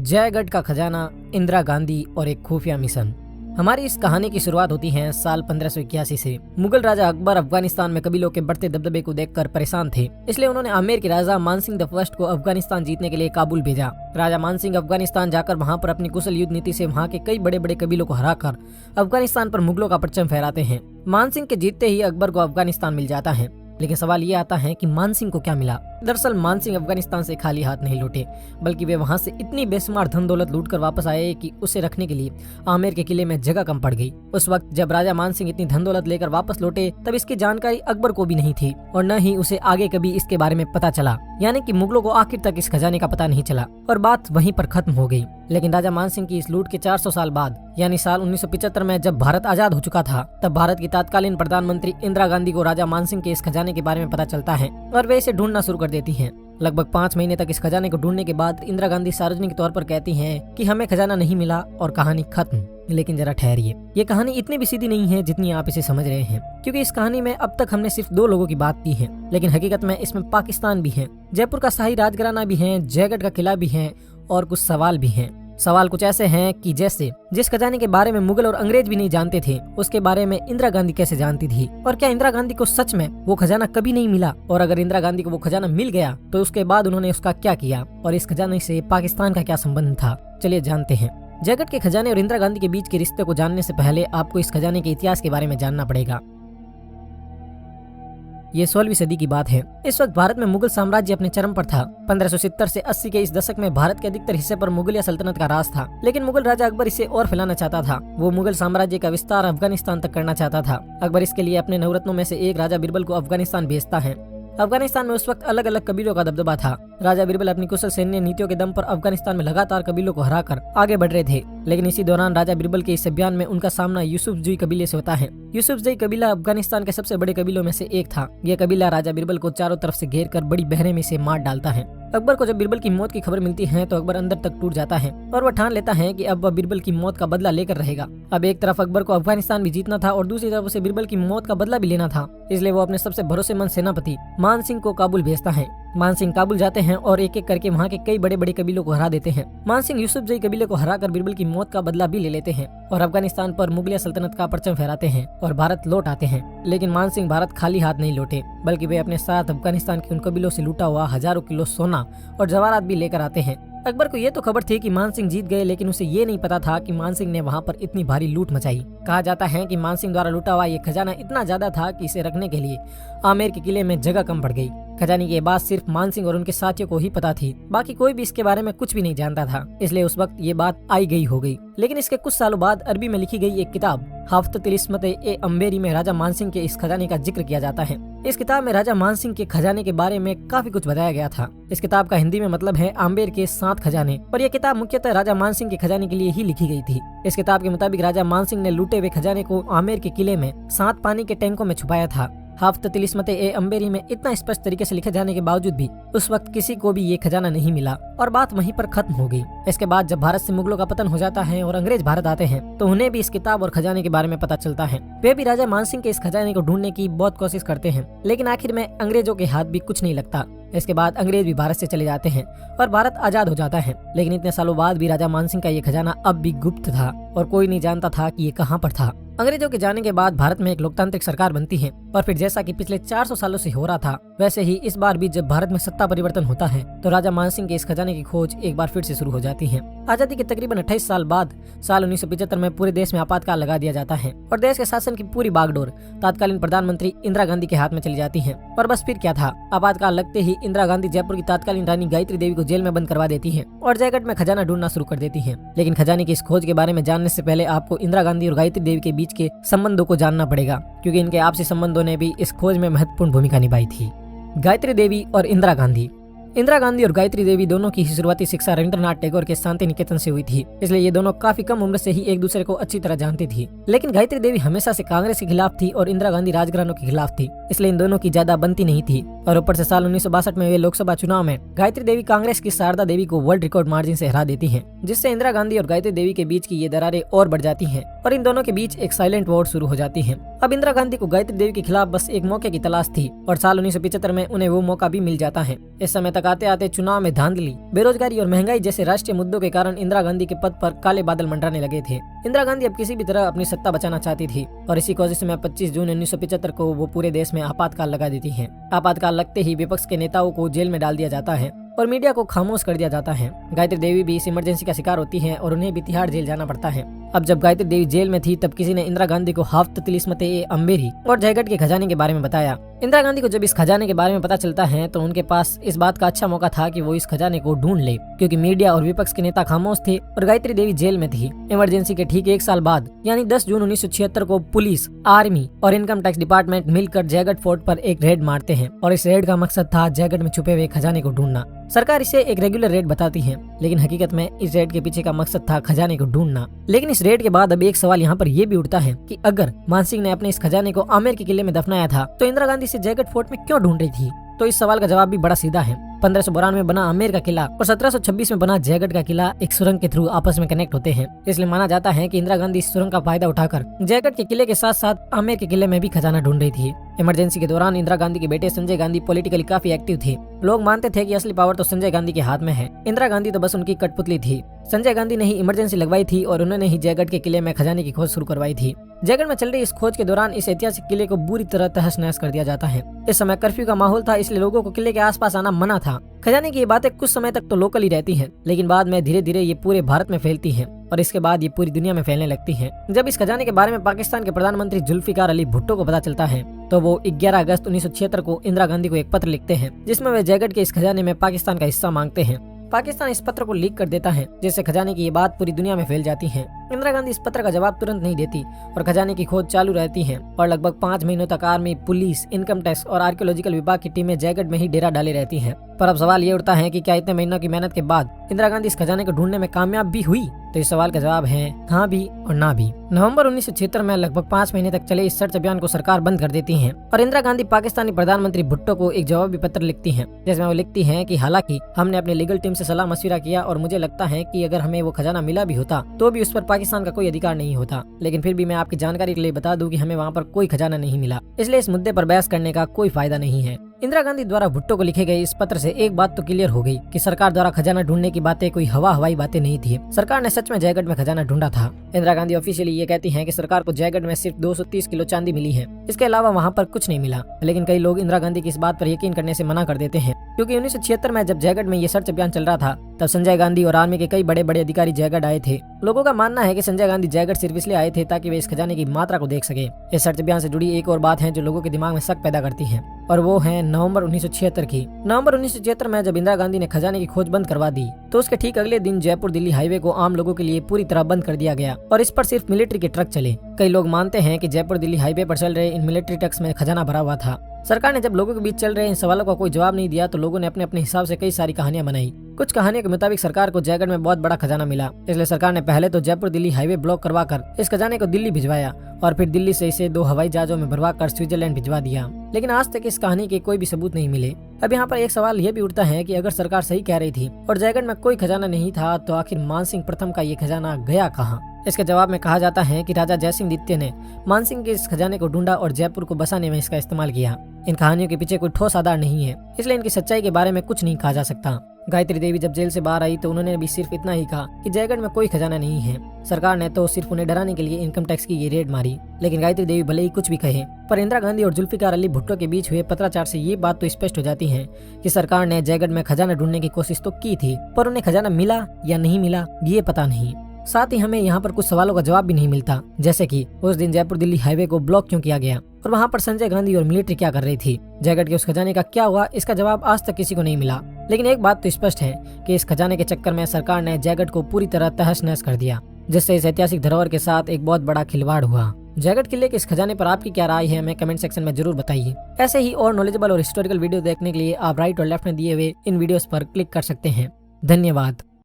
जयगढ़ का खजाना, इंदिरा गांधी और एक खुफिया मिशन। हमारी इस कहानी की शुरुआत होती है साल 1581 से। मुगल राजा अकबर अफगानिस्तान में कबीलों के बढ़ते दबदबे को देखकर परेशान थे, इसलिए उन्होंने आमेर के राजा मानसिंह द फर्स्ट को अफगानिस्तान जीतने के लिए काबुल भेजा। राजा मानसिंह अफगानिस्तान जाकर वहां पर अपनी कुशल युद्ध नीति से वहां के कई बड़े बड़े कबीलों को हराकर अफगानिस्तान पर मुगलों का परचम फहराते हैं। मानसिंह के जीतते ही अकबर को अफगानिस्तान मिल जाता है, लेकिन सवाल ये आता है कि मानसिंह को क्या मिला। दरअसल मानसिंह अफगानिस्तान से खाली हाथ नहीं लौटे, बल्कि वे वहां से इतनी बेशुमार धन दौलत लूट कर वापस आए कि उसे रखने के लिए आमेर के किले में जगह कम पड़ गई। उस वक्त जब राजा मानसिंह इतनी धन दौलत लेकर वापस लौटे, तब इसकी जानकारी अकबर को भी नहीं थी और न ही उसे आगे कभी इसके बारे में पता चला। यानी कि मुगलों को आखिर तक इस खजाने का पता नहीं चला और बात वहीं पर खत्म हो गई। लेकिन राजा मानसिंह की इस लूट के 400 साल बाद, यानी साल 1975 में जब भारत आजाद हो चुका था, तब भारत की तत्कालीन प्रधानमंत्री इंदिरा गांधी को राजा मानसिंह के इस खजाने के बारे में पता चलता है और वे इसे ढूंढना शुरू कर देती हैं। लगभग 5 महीने तक इस खजाने को ढूंढने के बाद इंदिरा गांधी सार्वजनिक तौर पर कहती हैं कि हमें खजाना नहीं मिला और कहानी खत्म। लेकिन जरा ठहरिए, ये कहानी इतनी भी सीधी नहीं है जितनी आप इसे समझ रहे हैं, क्योंकि इस कहानी में अब तक हमने सिर्फ 2 लोगों की बात की है, लेकिन हकीकत में इसमें पाकिस्तान भी है, जयपुर का शाही राजघराना भी है, जयगढ़ का किला भी है और कुछ सवाल भी हैं। सवाल कुछ ऐसे हैं कि जैसे जिस खजाने के बारे में मुगल और अंग्रेज भी नहीं जानते थे, उसके बारे में इंदिरा गांधी कैसे जानती थी, और क्या इंदिरा गांधी को सच में वो खजाना कभी नहीं मिला, और अगर इंदिरा गांधी को वो खजाना मिल गया तो उसके बाद उन्होंने उसका क्या किया और इस खजाने से पाकिस्तान का क्या संबंध था। चलिए जानते हैं। जयगढ़ के खजाने और इंदिरा गांधी के बीच के रिश्ते को जानने से पहले आपको इस खजाने के इतिहास के बारे में जानना पड़ेगा। ये 16वीं सदी की बात है। इस वक्त भारत में मुगल साम्राज्य अपने चरम पर था। 1570 से 80 के इस दशक में भारत के अधिकतर हिस्से पर मुगलिया सल्तनत का राज था, लेकिन मुगल राजा अकबर इसे और फैलाना चाहता था। वो मुगल साम्राज्य का विस्तार अफगानिस्तान तक करना चाहता था। अकबर इसके लिए अपने नवरत्नों में से एक राजा बिरबल को अफगानिस्तान भेजता है। अफगानिस्तान में उस वक्त अलग अलग कबीलों का दबदबा था। राजा बिरबल अपनी कुशल सैन्य नीतियों के दम पर अफगानिस्तान में लगातार कबीलों को हराकर आगे बढ़ रहे थे, लेकिन इसी दौरान राजा बिरबल के इस अभियान में उनका सामना यूसुफजई कबीले से होता है। यूसुफजई कबीला अफगानिस्तान के सबसे बड़े कबीलों में से एक था। यह कबीला राजा बिरबल को चारों तरफ से घेर कर बड़ी बहरे में से मार डालता है। अकबर को जब बिरबल की मौत की खबर मिलती है तो अकबर अंदर तक टूट जाता है और वह ठान लेता है कि अब वह बिरबल की मौत का बदला लेकर रहेगा। अब एक तरफ अकबर को अफगानिस्तान भी जीतना था और दूसरी तरफ उसे बिरबल की मौत का बदला भी लेना था, इसलिए वो अपने सबसे भरोसेमंद सेनापति मानसिंह को काबुल भेजता है। मानसिंह काबुल जाते हैं और एक एक करके वहाँ के कई बड़े बड़े कबीलों को हरा देते हैं। मानसिंह यूसुफजई कबीले को हराकर बिरबल की मौत का बदला भी ले लेते हैं और अफगानिस्तान पर मुगलिया सल्तनत का परचम फहराते हैं और भारत लौट आते हैं। लेकिन मानसिंह भारत खाली हाथ नहीं लौटे, बल्कि वे अपने साथ अफगानिस्तान के उन कबीलों से लूटा हुआ हजारों किलो सोना और जवाहरात भी लेकर आते हैं। अकबर को ये तो खबर थी कि मानसिंह जीत गए, लेकिन उसे ये नहीं पता था कि मानसिंह ने वहाँ पर इतनी भारी लूट मचाई। कहा जाता है कि मानसिंह द्वारा लूटा हुआ ये खजाना इतना ज्यादा था कि इसे रखने के लिए आमेर के किले में जगह कम पड़ गई। खजाने की बात सिर्फ मानसिंह और उनके साथियों को ही पता थी, बाकी कोई भी इसके बारे में कुछ भी नहीं जानता था, इसलिए उस वक्त ये बात आई गई हो गई। लेकिन इसके कुछ सालों बाद अरबी में लिखी गई एक किताब हाफ्त-ए-इस्मत-ए-अंबेरी में राजा मानसिंह के इस खजाने का जिक्र किया जाता है। इस किताब में राजा मानसिंह के खजाने के बारे में काफी कुछ बताया गया था। इस किताब का हिंदी में मतलब है आम्बेर के 7 खजाने, और यह किताब मुख्यतः राजा मानसिंह के खजाने के लिए ही लिखी गई थी। इस किताब के मुताबिक राजा मानसिंह ने लूटे हुए खजाने को आमेर के किले में 7 पानी के टैंकों में छुपाया था। हाफ्त-ए-इस्मत-ए-अंबेरी में इतना स्पष्ट तरीके से लिखे जाने के बावजूद भी उस वक्त किसी को भी ये खजाना नहीं मिला और बात वहीं पर खत्म हो गई। इसके बाद जब भारत से मुगलों का पतन हो जाता है और अंग्रेज भारत आते हैं, तो उन्हें भी इस किताब और खजाने के बारे में पता चलता है। वे भी राजा मानसिंह के इस खजाने को ढूंढने की बहुत कोशिश करते हैं, लेकिन आखिर में अंग्रेजों के हाथ भी कुछ नहीं लगता। इसके बाद अंग्रेज भी भारत से चले जाते हैं और भारत आजाद हो जाता है। लेकिन इतने सालों बाद भी राजा मानसिंह का ये खजाना अब भी गुप्त था और कोई नहीं जानता था कि ये कहाँ पर था। अंग्रेजों के जाने के बाद भारत में एक लोकतांत्रिक सरकार बनती है और फिर जैसा कि पिछले 400 सालों से हो रहा था, वैसे ही इस बार भी जब भारत में सत्ता परिवर्तन होता है तो राजा मानसिंह के इस खजाने की खोज एक बार फिर से शुरू हो जाती है। आजादी के तकरीबन 28 साल बाद साल 1975 में पूरे देश में आपातकाल लगा दिया जाता है और देश के शासन की पूरी बागडोर तत्कालीन प्रधानमंत्री इंदिरा गांधी के हाथ में चली जाती है। और बस फिर क्या था, आपातकाल लगते ही इंदिरा गांधी जयपुर की तत्कालीन रानी गायत्री देवी को जेल में बंद करवा देती है और जयगढ़ में खजाना ढूंढना शुरू कर देती है। लेकिन खजाने की इस खोज के बारे में जानने से पहले आपको इंदिरा गांधी और गायत्री देवी के बीच के संबंधों को जानना पड़ेगा, क्योंकि इनके आपसी संबंधों ने भी इस खोज में महत्वपूर्ण भूमिका निभाई थी। गायत्री देवी और इंदिरा गांधी और गायत्री देवी दोनों की शुरुआती शिक्षा रविंद्रनाथ टैगोर के शांति निकेतन से हुई थी, इसलिए ये दोनों काफी कम उम्र से ही एक दूसरे को अच्छी तरह जानती थी। लेकिन गायत्री देवी हमेशा से कांग्रेस के खिलाफ थी और इंदिरा गांधी राजघरानों के खिलाफ थी, इसलिए इन दोनों की ज्यादा बनती नहीं थी। और ऊपर से साल 1962 में हुए लोकसभा चुनाव में गायत्री देवी कांग्रेस की शारदा देवी को वर्ल्ड रिकॉर्ड मार्जिन से हरा देती है, जिससे इंदिरा गांधी और गायत्री देवी के बीच की ये दरारें और बढ़ जाती हैं और इन दोनों के बीच एक साइलेंट वॉर शुरू हो जाती है। अब इंदिरा गांधी को गायत्री देवी के खिलाफ बस एक मौके की तलाश थी और साल 1975 में उन्हें वो मौका भी मिल जाता है। इस समय तक तक आते आते चुनाव में धांधली, बेरोजगारी और महंगाई जैसे राष्ट्रीय मुद्दों के कारण इंदिरा गांधी के पद पर काले बादल मंडराने लगे थे। इंदिरा गांधी अब किसी भी तरह अपनी सत्ता बचाना चाहती थी और इसी वजह से 25 जून 1975 को वो पूरे देश में आपातकाल लगा देती है। आपातकाल लगते ही विपक्ष के नेताओं को जेल में डाल दिया जाता है और मीडिया को खामोश कर दिया जाता है। गायत्री देवी भी इस इमरजेंसी का शिकार होती हैं और उन्हें भी तिहाड़ जेल जाना पड़ता है। अब जब गायत्री देवी जेल में थी तब किसी ने इंदिरा गांधी को हाफ्त तिलिस्मते अंबेरी और जयगढ़ के खजाने के बारे में बताया। इंदिरा गांधी को जब इस खजाने के बारे में पता चलता है तो उनके पास इस बात का अच्छा मौका था कि वो इस खजाने को ढूंढ ले, क्योंकि मीडिया और विपक्ष के नेता खामोश थे और गायत्री देवी जेल में थी। इमरजेंसी के ठीक 1 साल बाद यानी 10 जून 1976 को पुलिस, आर्मी और इनकम टैक्स डिपार्टमेंट मिलकर जयगढ़ फोर्ट पर एक रेड मारते हैं और इस रेड का मकसद था जयगढ़ में छुपे हुए खजाने को ढूंढना। सरकार इसे एक रेगुलर रेड बताती है, लेकिन हकीकत में इस रेड के पीछे का मकसद था खजाने को ढूंढना। लेकिन इस रेड के बाद अब एक सवाल यहाँ पर यह भी उठता है कि अगर मानसिंह ने अपने इस खजाने को आमेर के किले में दफनाया था तो इंदिरा गांधी से जयगढ़ फोर्ट में क्यों ढूंढ रही थी? तो इस सवाल का जवाब भी बड़ा सीधा है। 1592 में बना आमेर का किला और 1726 में बना जयगढ़ का किला एक सुरंग के थ्रू आपस में कनेक्ट होते हैं। इसलिए माना जाता है कि इंदिरा गांधी इस सुरंग का फायदा उठाकर जयगढ़ के किले के साथ साथ आमेर के किले में भी खजाना ढूंढ रही थी। इमरजेंसी के दौरान इंदिरा गांधी के बेटे संजय गांधी पॉलिटिकली काफी एक्टिव थे। लोग मानते थे कि असली पावर तो संजय गांधी के हाथ में है, इंदिरा गांधी तो बस उनकी कठपुतली थी। संजय गांधी ने ही इमरजेंसी लगवाई थी और उन्होंने ही जयगढ़ के किले में खजाने की खोज शुरू करवाई थी। जयगढ़ में चल रही इस खोज के दौरान इस ऐतिहासिक किले को बुरी तरह तहस नहस कर दिया जाता है। इस समय कर्फ्यू का माहौल था, इसलिए लोगों को किले के आसपास आना मना था। खजाने की ये बातें कुछ समय तक तो लोकल ही रहती हैं, लेकिन बाद में धीरे धीरे ये पूरे भारत में फैलती हैं और इसके बाद ये पूरी दुनिया में फैलने लगती हैं। जब इस खजाने के बारे में पाकिस्तान के प्रधानमंत्री जुल्फिकार अली भुट्टो को पता चलता है तो वो 11 अगस्त 1976 को इंदिरा गांधी को एक पत्र लिखते हैं, जिसमें वे जयगढ़ के इस खजाने में पाकिस्तान का हिस्सा मांगते हैं। पाकिस्तान इस पत्र को लीक कर देता है, जिससे खजाने की ये बात पूरी दुनिया में फैल जाती है। इंदिरा गांधी इस पत्र का जवाब तुरंत नहीं देती और खजाने की खोज चालू रहती है और लगभग 5 महीनों तक आर्मी, पुलिस, इनकम टैक्स और आर्कियोलॉजिकल विभाग की टीमें जयगढ़ में ही डेरा डाले रहती हैं। पर अब सवाल ये उठता है कि क्या इतने महीनों की मेहनत के बाद इंदिरा गांधी इस खजाने को ढूंढने में कामयाब भी हुई? तो इस सवाल का जवाब है हाँ भी और ना भी। नवंबर 1976 में लगभग 5 महीने तक चले इस सर्च अभियान को सरकार बंद कर देती है और इंदिरा गांधी पाकिस्तानी प्रधानमंत्री भुट्टो को एक जवाबी पत्र लिखती हैं, जिसमें वो लिखती हैं कि हालांकि हमने अपनी लीगल टीम से सलाह मशविरा किया और मुझे लगता है कि अगर हमें वो खजाना मिला भी होता तो भी उस पर पाकिस्तान का कोई अधिकार नहीं होता, लेकिन फिर भी मैं आपकी जानकारी के लिए बता दूं कि हमें वहाँ पर कोई खजाना नहीं मिला, इसलिए इस मुद्दे पर बहस करने का कोई फायदा नहीं है। इंदिरा गांधी द्वारा भुट्टो को लिखे गए इस पत्र से एक बात तो क्लियर हो गई कि सरकार द्वारा खजाना ढूंढने की बातें कोई हवाई बातें नहीं थी। सरकार ने सच में जयगढ़ में खजाना ढूंढा था। इंदिरा गांधी ऑफिशियली ये कहती हैं कि सरकार को जयगढ़ में सिर्फ 230 किलो चांदी मिली है, इसके अलावा वहाँ पर कुछ नहीं मिला। लेकिन कई लोग इंदिरा गांधी की इस बात पर यकीन करने से मना कर देते हैं, क्योंकि 1976 में जब जयगढ़ में ये सर्च अभियान चल रहा था तब संजय गांधी और आर्मी के कई बड़े बड़े अधिकारी जयगढ़ आए थे। लोगों का मानना है कि संजय गांधी जयगढ़ सिर्फ इसलिए आए थे ताकि वे इस खजाने की मात्रा को देख सके। इस सर्च अभियान से जुड़ी एक और बात है जो लोगों के दिमाग में शक पैदा करती है और वो है नवंबर 1976 की। नवंबर 1976 में जब इंदिरा गांधी ने खजाने की खोज बंद करवा दी तो उसके ठीक अगले दिन जयपुर दिल्ली हाईवे को आम लोगों के लिए पूरी तरह बंद कर दिया गया और इस पर सिर्फ मिलिट्री के ट्रक चले। कई लोग मानते हैं कि जयपुर दिल्ली हाईवे पर चल रहे इन मिलिट्री ट्रक्स में खजाना भरा हुआ था। सरकार ने जब लोगों के बीच चल रहे इन सवालों का कोई जवाब नहीं दिया तो लोगों ने अपने अपने हिसाब से कई सारी कहानियां बनाई। कुछ कहानियों के मुताबिक सरकार को जयगढ़ में बहुत बड़ा खजाना मिला, इसलिए सरकार ने पहले तो जयपुर दिल्ली हाईवे ब्लॉक करवाकर इस खजाने को दिल्ली भिजवाया और फिर दिल्ली से इसे 2 हवाई जहाजों में भरवाकर स्विट्जरलैंड भिजवा दिया। लेकिन आज तक इस कहानी के कोई भी सबूत नहीं मिले। अब यहाँ पर एक सवाल यह भी उठता है कि अगर सरकार सही कह रही थी और जयगढ़ में कोई खजाना नहीं था तो आखिर मानसिंह प्रथम का ये खजाना गया कहाँ? इसके जवाब में कहा जाता है कि राजा जयसिंह द्वितीय ने मानसिंह के इस खजाने को ढूंढा और जयपुर को बसाने में इसका इस्तेमाल किया। इन कहानियों के पीछे कोई ठोस आधार नहीं है, इसलिए इनकी सच्चाई के बारे में कुछ नहीं कहा जा सकता। गायत्री देवी जब जेल से बाहर आई तो उन्होंने भी सिर्फ इतना ही कहा कि जयगढ़ में कोई खजाना नहीं है। सरकार ने तो सिर्फ उन्हें डराने के लिए इनकम टैक्स की ये रेड मारी। लेकिन गायत्री देवी भले ही कुछ भी कहे, पर इंदिरा गांधी और जुल्फिकार अली भुट्टो के बीच हुए पत्राचार से ये बात तो स्पष्ट हो जाती है कि सरकार ने जयगढ़ में खजाना ढूंढने की कोशिश तो की थी, पर उन्हें खजाना मिला या नहीं मिला ये पता नहीं। साथ ही हमें यहाँ पर कुछ सवालों का जवाब भी नहीं मिलता, जैसे कि उस दिन जयपुर दिल्ली हाईवे को ब्लॉक क्यों किया गया और वहाँ पर संजय गांधी और मिलिट्री क्या कर रही थी। जयगढ़ के उस खजाने का क्या हुआ, इसका जवाब आज तक किसी को नहीं मिला। लेकिन एक बात तो स्पष्ट है कि इस खजाने के चक्कर में सरकार ने जयगढ़ को पूरी तरह तहस नहस कर दिया, जिससे इस ऐतिहासिक धरोहर के साथ एक बहुत बड़ा खिलवाड़ हुआ। जयगढ़ किले के इस खजाने पर आपकी क्या राय है, हमें कमेंट सेक्शन में जरूर बताइए। ऐसे ही और नॉलेजेबल और हिस्टोरिकल वीडियो देखने के लिए आप राइट और लेफ्ट में दिए हुए इन वीडियोस पर क्लिक कर सकते हैं। धन्यवाद।